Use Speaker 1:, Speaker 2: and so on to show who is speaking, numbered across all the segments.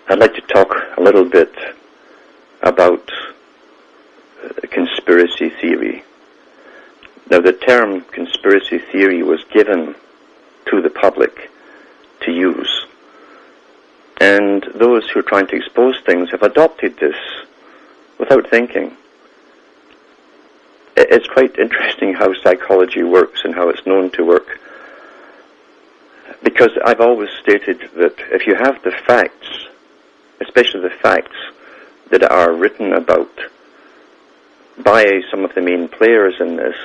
Speaker 1: I'd like to talk a little bit about conspiracy theory. Now, the term conspiracy theory was given to the public to use, and those who are trying to expose things have adopted this without thinking. It's quite interesting how psychology works and how it's known to work, because I've always stated that if you have the facts, especially the facts that are written about by some of the main players in this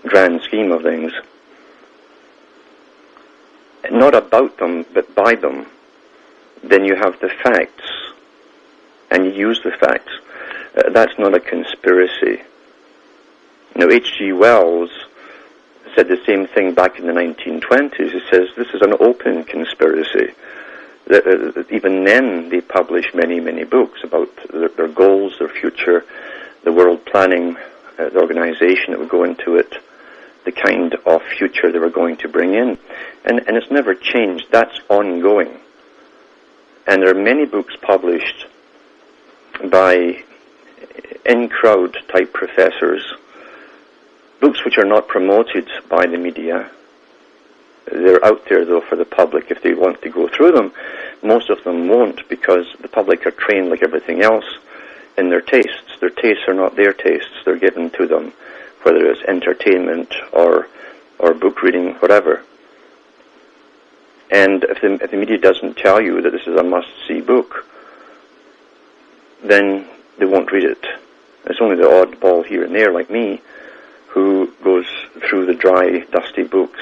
Speaker 1: grand scheme of things, not about them, but by them, then you have the facts, and you use the facts. That's not a conspiracy. Now, H.G. Wells said the same thing back in the 1920s. He says this is an open conspiracy. Even then, they published many, many books about their goals, their future, the world planning, the organization that would go into it, the kind of future they were going to bring in. And it's never changed. That's ongoing. And there are many books published by in-crowd type professors, books which are not promoted by the media. They're out there, though, for the public if they want to go through them. Most of them won't, because the public are trained like everything else in their tastes. Their tastes are not their tastes. They're given to them, whether it's entertainment or book reading, whatever. And if the media doesn't tell you that this is a must-see book, then they won't read it. It's only the oddball here and there, like me, who goes through the dry, dusty books,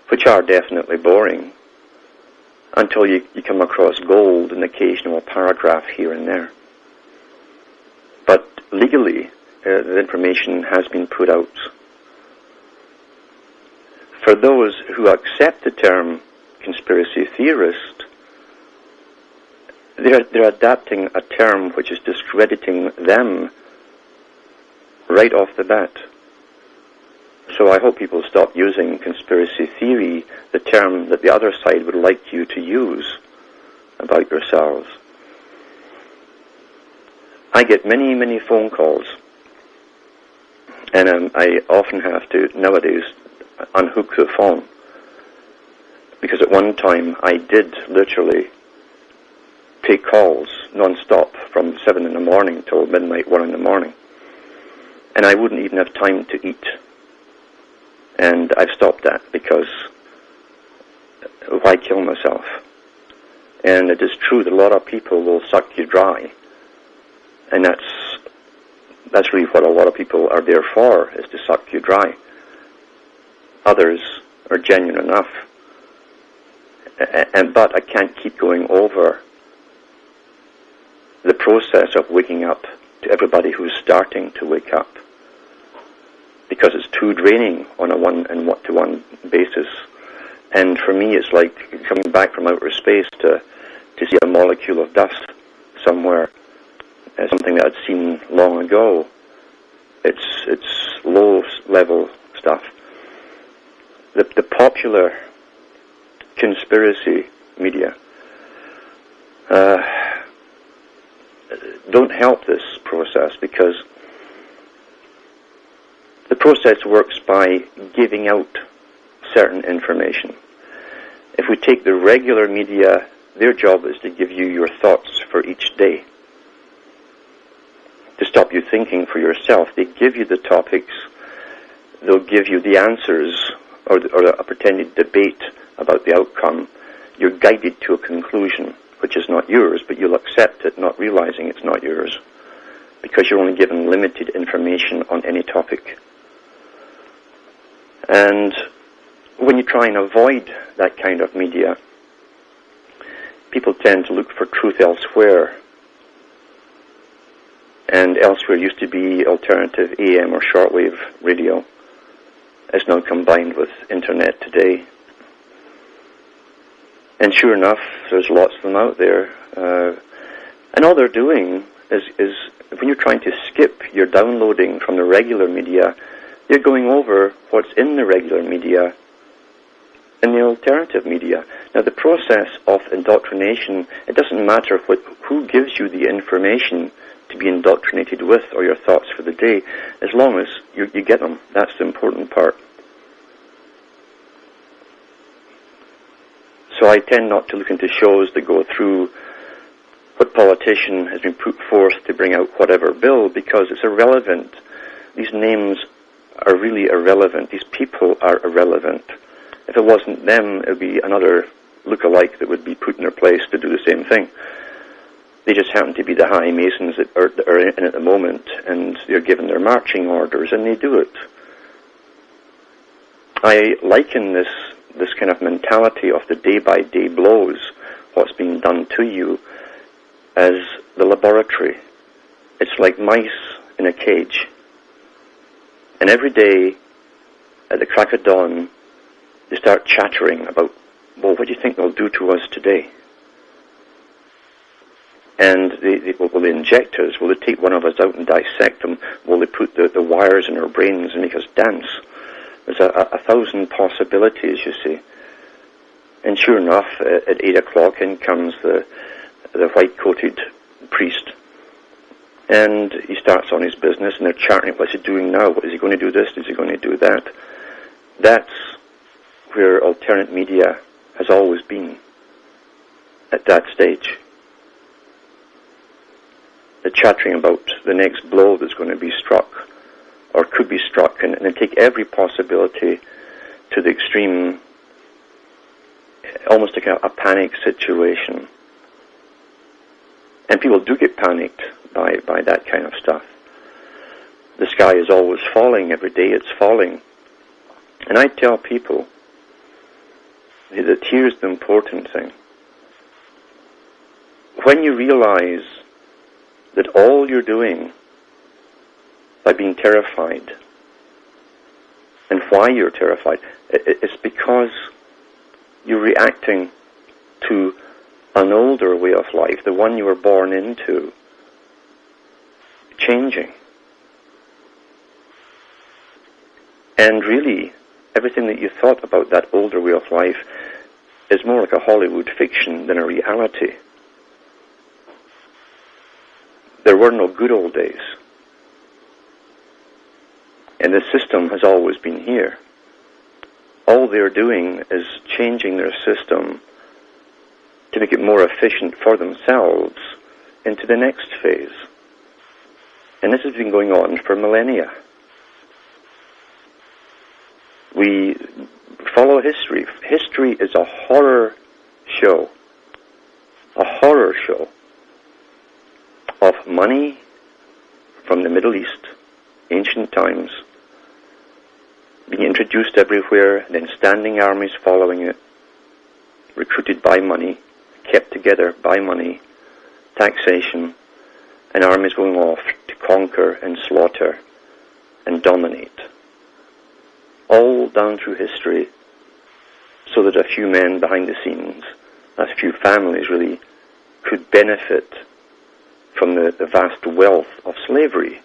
Speaker 1: which are definitely boring, until you come across gold, an occasional paragraph here and there. But legally, the information has been put out. For those who accept the term conspiracy theorist, they're adapting a term which is discrediting them right off the bat. So I hope people stop using conspiracy theory, the term that the other side would like you to use about yourselves. I get many, many phone calls, and I often have to, nowadays, unhook the phone, because at one time I did literally take calls non-stop from 7 in the morning till midnight, 1 in the morning, and I wouldn't even have time to eat. And I've stopped that, because why kill myself? And it is true that a lot of people will suck you dry. And that's really what a lot of people are there for, is to suck you dry. Others are genuine enough. But I can't keep going over the process of waking up to everybody who's starting to wake up, because it's too draining on a one-to-one basis. And for me, it's like coming back from outer space to see a molecule of dust somewhere, something that I'd seen long ago. It's low-level stuff. The popular conspiracy media don't help this process, because the process works by giving out certain information. If we take the regular media, their job is to give you your thoughts for each day, to stop you thinking for yourself. They give you the topics, they'll give you the answers, or a pretended debate about the outcome. You're guided to a conclusion, which is not yours, but you'll accept it, not realizing it's not yours, because you're only given limited information on any topic. And when you try and avoid that kind of media, people tend to look for truth elsewhere. And elsewhere used to be alternative AM or shortwave radio. It's now combined with internet today. And sure enough, there's lots of them out there. And all they're doing is when you're trying to skip your downloading from the regular media, you're going over what's in the regular media in the alternative media. Now, the process of indoctrination, it doesn't matter who gives you the information to be indoctrinated with or your thoughts for the day, as long as you get them. That's the important part. So I tend not to look into shows that go through what politician has been put forth to bring out whatever bill, because it's irrelevant. These names are really irrelevant. These people are irrelevant. If it wasn't them, it would be another look-alike that would be put in their place to do the same thing. They just happen to be the high masons that are in at the moment, and they're given their marching orders, and they do it. I liken this kind of mentality of the day-by-day blows, what's being done to you, as the laboratory. It's like mice in a cage. And every day, at the crack of dawn, they start chattering about, well, what do you think they'll do to us today? And will they inject us? Will they take one of us out and dissect them? Will they put the wires in our brains and make us dance? There's a thousand possibilities, you see. And sure enough, at 8 o'clock in comes the white-coated priest. And he starts on his business, and they're chatting, what's he doing now? Is he going to do this? Is he going to do that? That's where alternate media has always been, at that stage. The chattering about the next blow that's going to be struck, or could be struck, and they take every possibility to the extreme, almost like a panic situation. And people do get panicked by that kind of stuff. The sky is always falling, every day it's falling. And I tell people that here's the important thing. When you realize that all you're doing by being terrified, and why you're terrified, it's because you're reacting to an older way of life, the one you were born into, changing. And really, everything that you thought about that older way of life is more like a Hollywood fiction than a reality. There were no good old days. And the system has always been here. All they're doing is changing their system to make it more efficient for themselves into the next phase. And this has been going on for millennia. We follow history. History is a horror show. A horror show of money from the Middle East, ancient times, being introduced everywhere, then standing armies following it, recruited by money, kept together by money, taxation, and armies going off to conquer and slaughter and dominate. All down through history, so that a few men behind the scenes, a few families really, could benefit from the vast wealth of slavery.